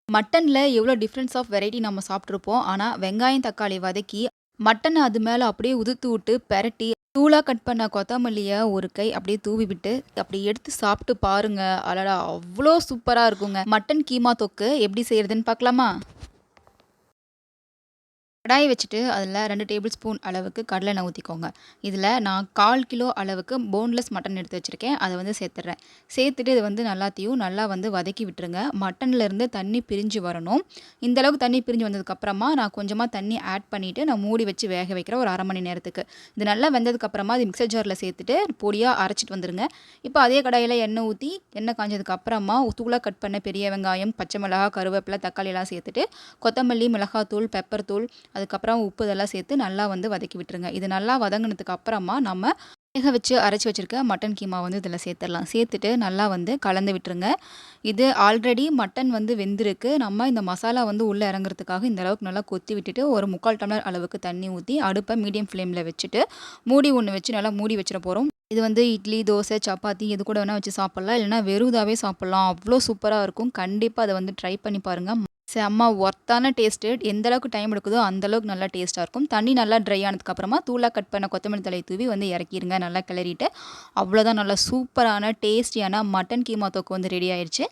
மட்டன்ல எவ்வளோ difference of variety நம்ம சாப்பிட்ருப்போம். ஆனா, வெங்காயம், தக்காளி வதக்கி, மட்டன அது மேல அப்படியே உதுத்து விட்டு பெரட்டி, தூளா கட் பண்ண கொத்தமல்லிய ஒரு கை அப்படியே தூவி விட்டு, அப்படி எடுத்து சாப்பிட்டு பாருங்க. அடடா! அவ்ளோ சூப்பரா இருக்குங்க. மட்டன் கீமா தொக்கு எப்படி செய்றதுன்னு பார்க்கலாமா? கடாய் வச்சுட்டு அதில 2 டேபிள் ஸ்பூன் அளவுக்கு கடலை எண்ணெய் ஊத்திக்கோங்க. இதில நான் 1/4 கிலோ அளவுக்கு போன்லெஸ் மட்டன் எடுத்து வச்சிருக்கேன். அத வந்து சேர்த்துடுறேன். சேர்த்துட்டு இது வந்து நல்லா வந்து வதக்கி விட்டுருங்க. மட்டன்லேருந்து தண்ணி பிரிஞ்சு வரணும். இந்த அளவுக்கு தண்ணி பிரிஞ்சு வந்ததுக்கப்புறமா நான் கொஞ்சமா தண்ணி ஆட் பண்ணிட்டு நான் மூடி வச்சு வேக வைக்கிறேன் ஒரு 1/2 மணி நேரத்துக்கு. இது நல்லா வெந்ததுக்கப்புறமா அது மிக்ஸர் ஜார்ல சேர்த்துட்டு பொடியா அரைச்சிட்டு வந்துருங்க. இப்போ அதே கடாயில எண்ணெய் ஊத்தி, எண்ணெய் காஞ்சதுக்கு அப்புறமா தூளா கட் பண்ண பெரிய வெங்காயம், பச்சை மிளகாய், கருவேப்பிலை, தக்காளி எல்லாம் சேர்த்துட்டு கொத்தமல்லி, மிளகாத்தூள், பெப்பர் தூள் அதுக்கப்புறம் உப்பு இதெல்லாம் சேர்த்து நல்லா வந்து வதக்கி விட்டுருங்க. இது நல்லா வதங்கினதுக்கு அப்புறமா நம்ம வேக வச்சு அரைச்சி வச்சிருக்க மட்டன் கீமா வந்து இதில் சேர்த்துடலாம். சேர்த்துட்டு நல்லா வந்து கலந்து விட்டுருங்க. இது ஆல்ரெடி மட்டன் வந்து வெந்திருக்கு. நம்ம இந்த மசாலா வந்து உள்ளே இறங்குறதுக்காக இந்த அளவுக்கு நல்லா கொத்தி விட்டுட்டு ஒரு 3/4 டம்ளர் அளவுக்கு தண்ணி ஊற்றி அடுப்பை மீடியம் ஃப்ளேமில் வச்சுட்டு மூடி ஒன்று வச்சு நல்லா மூடி வச்சிட போகிறோம். இது வந்து இட்லி, தோசை, சப்பாத்தி எது கூட வேணால் வச்சு சாப்பிட்லாம். இல்லைனா வெறும் இதாவே சாப்பிட்லாம். அவ்வளோ சூப்பராக இருக்கும். கண்டிப்பாக அதை வந்து ட்ரை பண்ணி பாருங்கள். செம்ம ஒர்த்தான டேஸ்ட்டு. எந்த அளவுக்கு டைம் எடுக்குதோ அந்த அளவுக்கு நல்லா டேஸ்ட்டாக இருக்கும். தண்ணி நல்லா ட்ரை ஆனதுக்கப்புறமா தூளா கட் பண்ண கொத்தமல்லி தழையை தூவி வந்து இறக்கிருங்க. நல்லா கிளறிட்டு அவ்வளோதான், நல்லா சூப்பரான டேஸ்டியான மட்டன் கீமா தொக்கு வந்து ரெடி ஆயிடுச்சு.